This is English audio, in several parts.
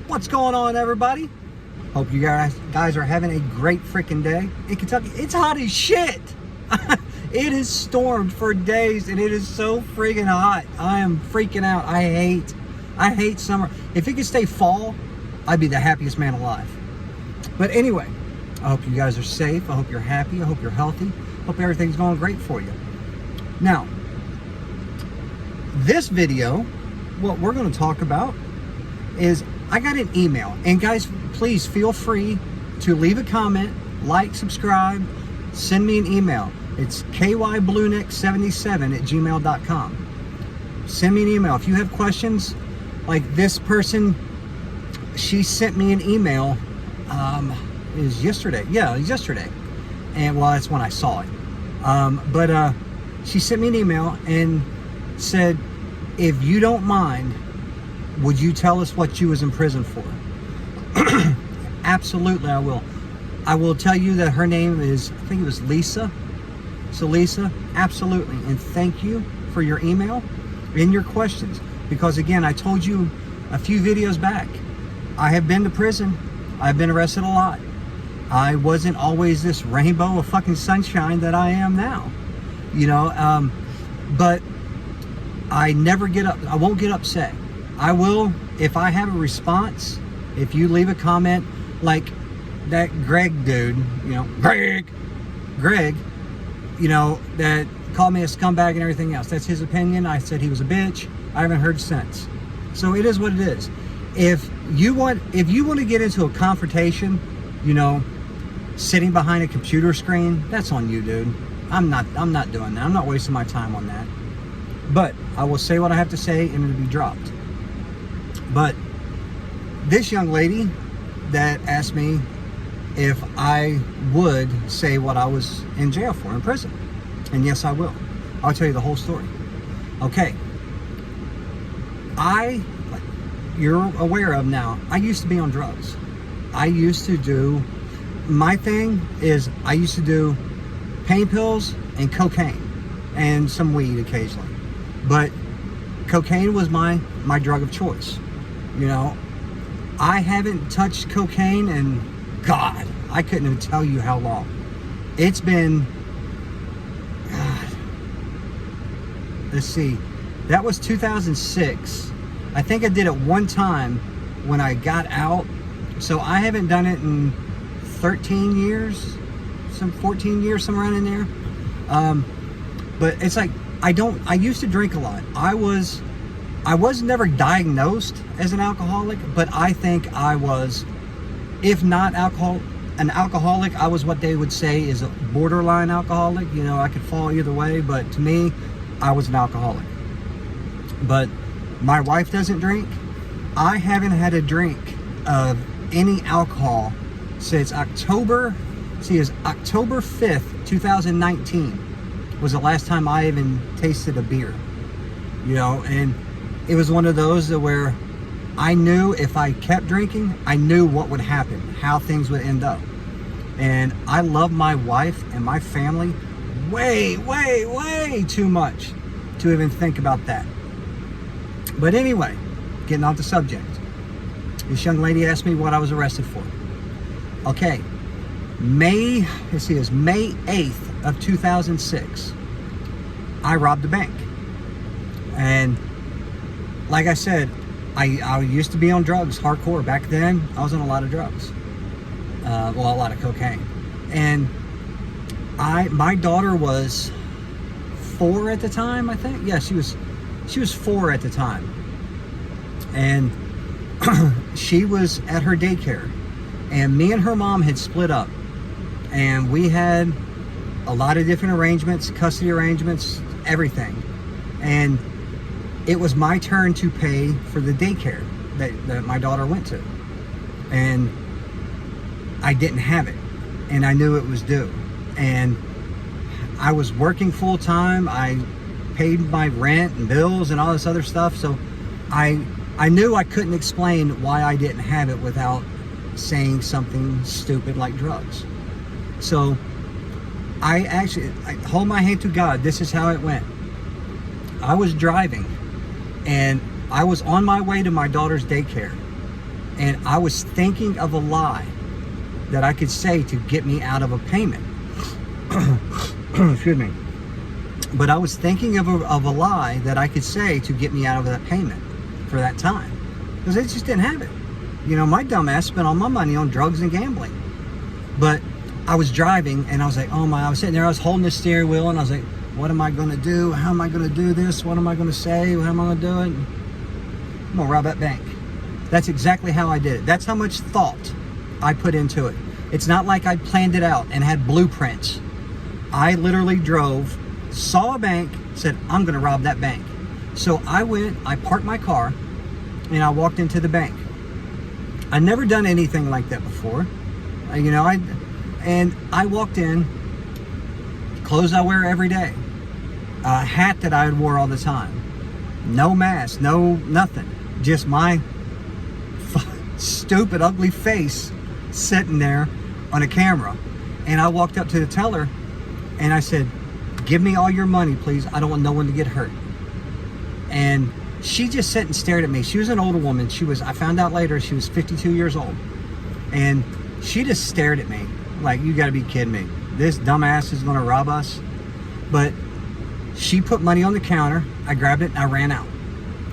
What's going on, everybody? Hope you guys are having a great freaking day. In Kentucky, it's hot as shit. It has stormed for days and it is so freaking hot. I am freaking out. I hate summer. If it could stay fall, I'd be the happiest man alive. But anyway, I hope you guys are safe. I hope you're happy. I hope you're healthy. I hope everything's going great for you. Now, this video, what we're going to talk about is I got an email. And guys, please feel free to leave a comment, like, subscribe, send me an email. It's kyblueneck77@gmail.com. Send me an email. If you have questions, like this person, she sent me an email, it was yesterday. Yeah, it was yesterday. And well, that's when I saw it. But she sent me an email and said, if you don't mind, would you tell us what you was in prison for? Absolutely, I will. I will tell you that her name is, I think it was Lisa. So Lisa, absolutely. And thank you for your email and your questions. Because again, I told you a few videos back, I have been to prison. I've been arrested a lot. I wasn't always this rainbow of fucking sunshine that I am now. You know, but I never get up. I won't get upset. I will, if I have a response, if you leave a comment like that Greg dude, you know, Greg, you know, that called me a scumbag and everything else. That's his opinion. I said he was a bitch. I haven't heard since. So it is what it is. If you want to get into a confrontation, you know, sitting behind a computer screen, that's on you, dude. I'm not doing that. I'm not wasting my time on that. But I will say what I have to say and it'll be dropped. But this young lady that asked me if I would say what I was in jail for, in prison. And yes, I will. I'll tell you the whole story. Okay. You're aware of now, I used to be on drugs. I used to do, my thing is I used to do pain pills and cocaine and some weed occasionally. But cocaine was my drug of choice. You know, I haven't touched cocaine in, God, I couldn't even tell you how long. It's been, God, let's see, that was 2006. I think I did it one time when I got out. So I haven't done it in 13 years, 14 years, somewhere around in there. But it's like, I used to drink a lot. I was never diagnosed as an alcoholic, but I think I was, if not an alcoholic, I was what they would say is a borderline alcoholic. You know, I could fall either way, but to me, I was an alcoholic. But my wife doesn't drink. I haven't had a drink of any alcohol since October 5th, 2019 was the last time I even tasted a beer. You know, and it was one of those where I knew if I kept drinking, I knew what would happen, how things would end up. And I love my wife and my family way, way, way too much to even think about that. But anyway, getting off the subject. This young lady asked me what I was arrested for. Okay, May 8th of 2006, I robbed a bank. And like I said, I used to be on drugs, hardcore. Back then, I was on a lot of drugs. A lot of cocaine. And my daughter was 4 at the time, I think. Yeah, she was 4 at the time. And she was at her daycare. And me and her mom had split up. And we had a lot of different arrangements, custody arrangements, everything. And it was my turn to pay for the daycare that my daughter went to. And I didn't have it. And I knew it was due. And I was working full time. I paid my rent and bills and all this other stuff. So I knew I couldn't explain why I didn't have it without saying something stupid like drugs. So I hold my hand to God. This is how it went. I was driving and I was on my way to my daughter's daycare. And I was thinking of a lie that I could say to get me out of a payment. Excuse me. But I was thinking of a lie that I could say to get me out of that payment for that time. Because I just didn't have it. You know, my dumb ass spent all my money on drugs and gambling. But I was driving and I was like, oh my, I was sitting there, I was holding the steering wheel and I was like, what am I going to do? How am I going to do this? What am I going to say? How am I going to do it? I'm going to rob that bank. That's exactly how I did it. That's how much thought I put into it. It's not like I planned it out and had blueprints. I literally drove, saw a bank, said, I'm going to rob that bank. So I went, I parked my car, and I walked into the bank. I'd never done anything like that before. You know, I walked in, clothes I wear every day, a hat that I wore all the time, no mask, no nothing, just my stupid, ugly face sitting there on a camera. And I walked up to the teller and I said, give me all your money, please. I don't want no one to get hurt. And she just sat and stared at me. She was an older woman. I found out later, she was 52 years old. And she just stared at me like, you gotta be kidding me. This dumbass is gonna rob us. But she put money on the counter. I grabbed it and I ran out.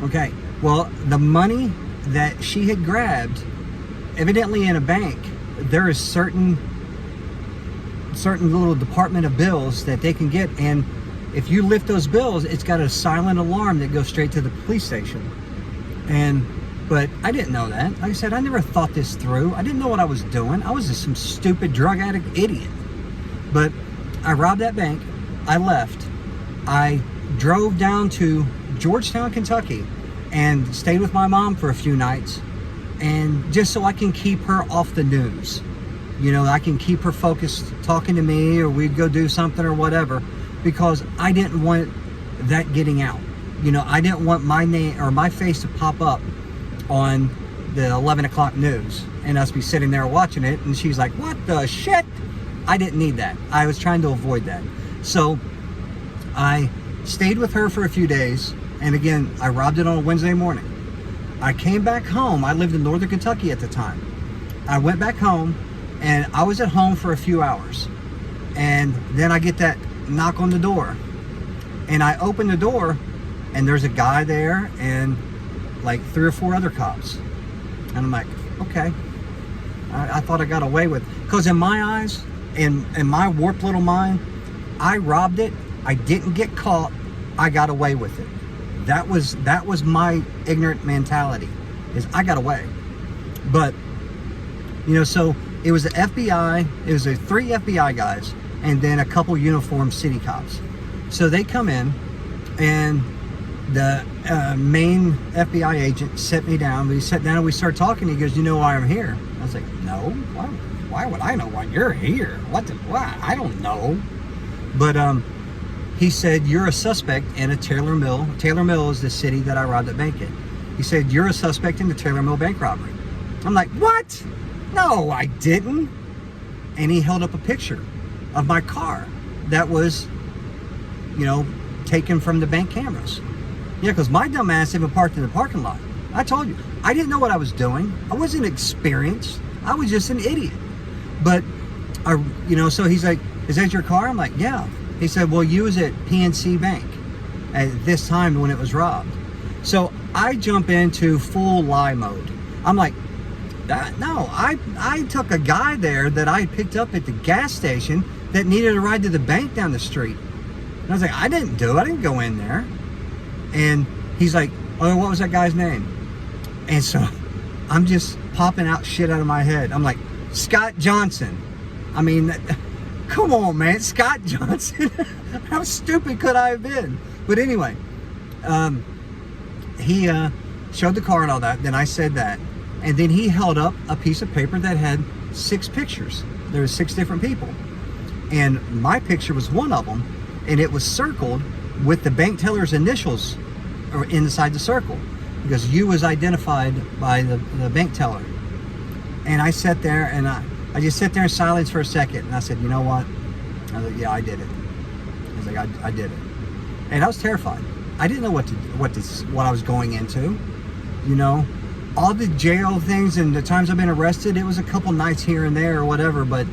Okay, well, the money that she had grabbed, evidently in a bank, there is certain little department of bills that they can get, and if you lift those bills, it's got a silent alarm that goes straight to the police station. But I didn't know that. Like I said, I never thought this through. I didn't know what I was doing. I was just some stupid drug addict idiot. But I robbed that bank. I left. I drove down to Georgetown, Kentucky, and stayed with my mom for a few nights, and just so I can keep her off the news. You know, I can keep her focused talking to me, or we'd go do something or whatever, because I didn't want that getting out. You know, I didn't want my name or my face to pop up on the 11 o'clock news and us be sitting there watching it, and she's like, what the shit? I didn't need that. I was trying to avoid that. So I stayed with her for a few days, and again, I robbed it on a Wednesday morning. I came back home. I lived in northern Kentucky at the time. I went back home, and I was at home for a few hours. And then I get that knock on the door. And I open the door, and there's a guy there and like 3 or 4 other cops. And I'm like, okay. I thought I got away with it. Because in my eyes, in my warped little mind, I robbed it. I didn't get caught. I got away with it. That was my ignorant mentality, is I got away. But, you know, so it was the FBI, it was 3 FBI guys, and then a couple uniformed city cops. So they come in, and the main FBI agent set me down. We sat down and we started talking. He goes, you know why I'm here? I was like, no, why would I know why you're here? Why? I don't know. But he said, you're a suspect in a Taylor Mill. Taylor Mill is the city that I robbed the bank in. He said, you're a suspect in the Taylor Mill bank robbery. I'm like, what? No, I didn't. And he held up a picture of my car that was, you know, taken from the bank cameras. Yeah, because my dumb ass even parked in the parking lot. I told you, I didn't know what I was doing. I wasn't experienced. I was just an idiot. But, you know, so he's like, is that your car? I'm like, yeah. He said, well, you was at PNC Bank at this time when it was robbed. So I jump into full lie mode. I'm like, no, I took a guy there that I picked up at the gas station that needed a ride to the bank down the street. And I was like, I didn't do it. I didn't go in there. And he's like, oh, what was that guy's name? And so I'm just popping out shit out of my head. I'm like, Scott Johnson. I mean, come on, man, Scott Johnson. How stupid could I have been? But anyway, he showed the car and all that. Then I said that. And then he held up a piece of paper that had 6 pictures. There were 6 different people. And my picture was one of them. And it was circled with the bank teller's initials inside the circle, because you was identified by the bank teller. And I sat there and I just sat there in silence for a second, and I said, you know what? I was like, yeah, I did it. I was like, I did it. And I was terrified. I didn't know what I was going into, you know. all the jail things and the times I've been arrested, it was a couple nights here and there or whatever, but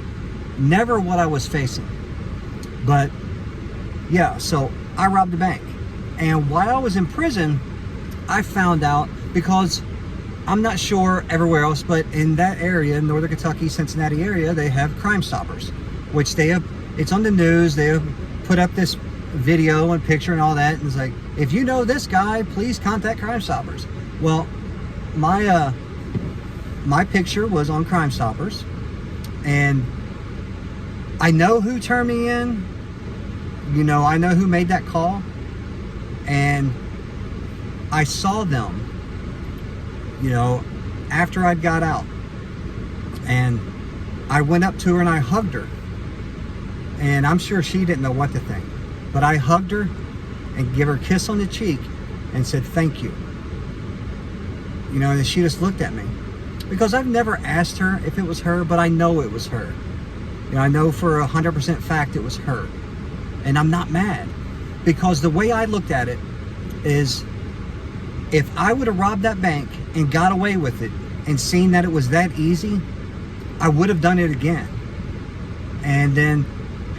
never what I was facing. But yeah, so I robbed a bank. And while I was in prison, I found out, because I'm not sure everywhere else, but in that area, Northern Kentucky, Cincinnati area, they have Crime Stoppers, which they have, it's on the news, they have put up this video and picture and all that, and it's like, if you know this guy, please contact Crime Stoppers. Well, my picture was on Crime Stoppers, and I know who turned me in, you know, I know who made that call, and I saw them, you know, after I'd got out, and I went up to her and I hugged her, and I'm sure she didn't know what to think, but I hugged her and gave her a kiss on the cheek and said thank you, you know, and she just looked at me, because I've never asked her if it was her, but I know it was her, you know, I know for 100% fact it was her, and I'm not mad, because the way I looked at it is, if I would have robbed that bank and got away with it and seen that it was that easy, I would have done it again. And then,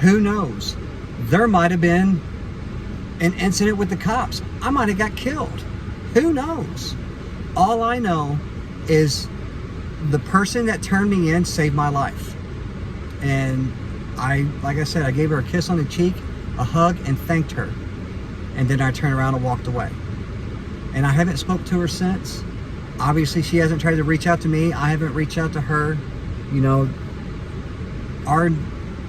who knows? There might have been an incident with the cops. I might have got killed. Who knows? All I know is the person that turned me in saved my life. And like I said, I gave her a kiss on the cheek, a hug, and thanked her. And then I turned around and walked away. And I haven't spoke to her since. Obviously, she hasn't tried to reach out to me. I haven't reached out to her. You know, our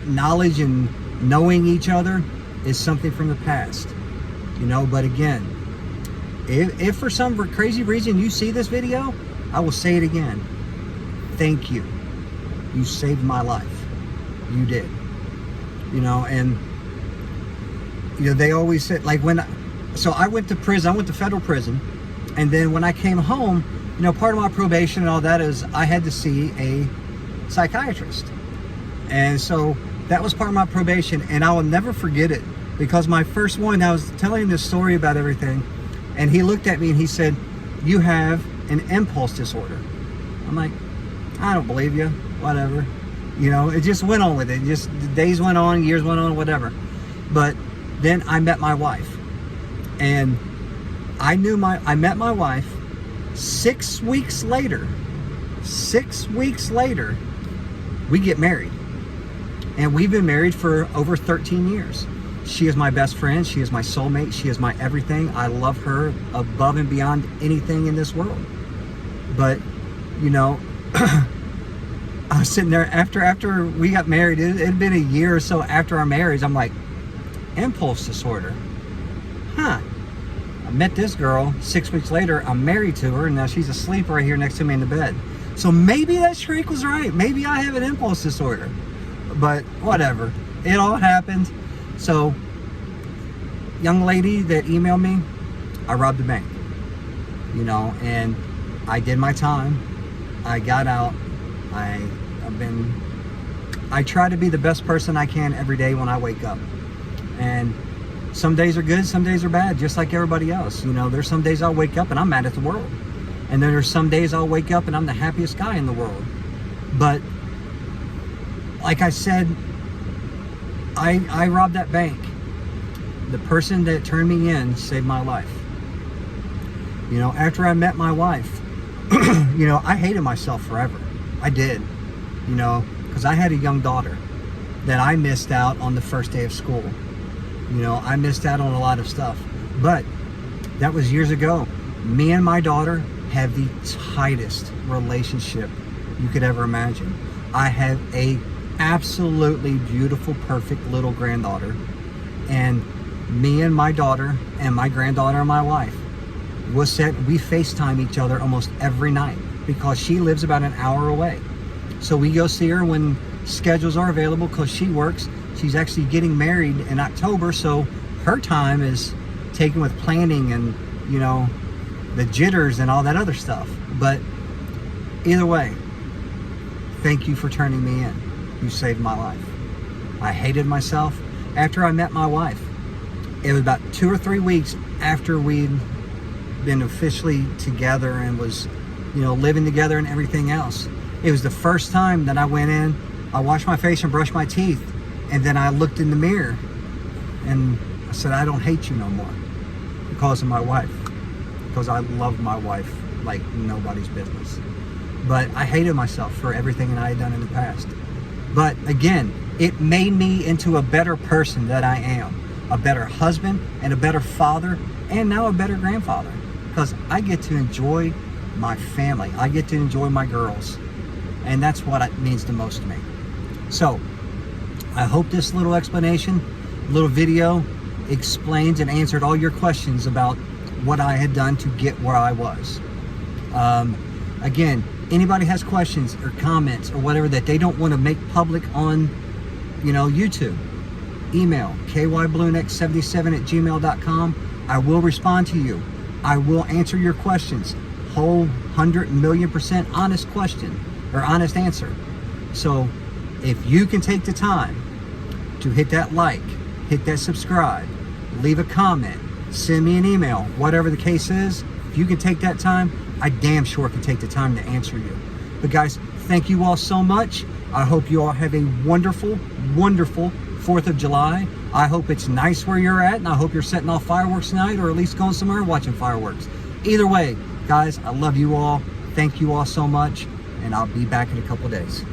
knowledge and knowing each other is something from the past. You know, but again, if for some crazy reason you see this video, I will say it again. Thank you. You saved my life. You did. You know, and you know, they always said, like, so I went to prison, I went to federal prison, and then when I came home, you know, part of my probation and all that is I had to see a psychiatrist. And so that was part of my probation, and I will never forget it, because my first one, I was telling him this story about everything, and he looked at me and he said, you have an impulse disorder. I'm like, I don't believe you, whatever. You know, it just went on with it. Just the days went on, years went on, whatever. But then I met my wife. And I met my wife 6 weeks later. 6 weeks later, we get married. And we've been married for over 13 years. She is my best friend. She is my soulmate. She is my everything. I love her above and beyond anything in this world. But, you know, I was sitting there after we got married. It had been a year or so after our marriage. I'm like, impulse disorder. Huh. I met this girl 6 weeks later. I'm married to her, and now she's asleep right here next to me in the bed. So maybe that shriek was right. Maybe I have an impulse disorder. But whatever. It all happened. So, young lady that emailed me, I robbed the bank. You know, and I did my time. I got out. I try to be the best person I can every day when I wake up. And some days are good, some days are bad, just like everybody else. You know, there's some days I'll wake up and I'm mad at the world. And then there's some days I'll wake up and I'm the happiest guy in the world. But, like I said, I robbed that bank. The person that turned me in saved my life. You know, after I met my wife, you know, I hated myself forever. I did. You know, because I had a young daughter that I missed out on the first day of school. You know, I missed out on a lot of stuff. But that was years ago. Me and my daughter have the tightest relationship you could ever imagine. I have a absolutely beautiful, perfect little granddaughter. And me and my daughter and my granddaughter and my wife we FaceTime each other almost every night, because she lives about an hour away. So we go see her when schedules are available, because she works. She's actually getting married in October, so her time is taken with planning and, you know, the jitters and all that other stuff. But either way, thank you for turning me in. You saved my life. I hated myself. After I met my wife, it was about 2 or 3 weeks after we'd been officially together and was living together and everything else. It was the first time that I went in, I washed my face and brushed my teeth, and then I looked in the mirror and I said, I don't hate you no more because of my wife. Because I love my wife like nobody's business. But I hated myself for everything that I had done in the past. But again, it made me into a better person that I am. A better husband and a better father, and now a better grandfather. Because I get to enjoy my family. I get to enjoy my girls. And that's what it means the most to me. So, I hope this little explanation, little video, explains and answered all your questions about what I had done to get where I was. Again, anybody has questions or comments or whatever that they don't want to make public on, YouTube, email kyblueneck77@gmail.com. I will respond to you. I will answer your questions. Whole 100,000,000% honest question or honest answer. So if you can take the time to hit that like, hit that subscribe, leave a comment, send me an email, whatever the case is, if you can take that time, I damn sure can take the time to answer you. But guys, thank you all so much. I hope you all have a wonderful, wonderful 4th of July. I hope it's nice where you're at, and I hope you're setting off fireworks tonight, or at least going somewhere and watching fireworks. Either way, guys, I love you all. Thank you all so much, and I'll be back in a couple days.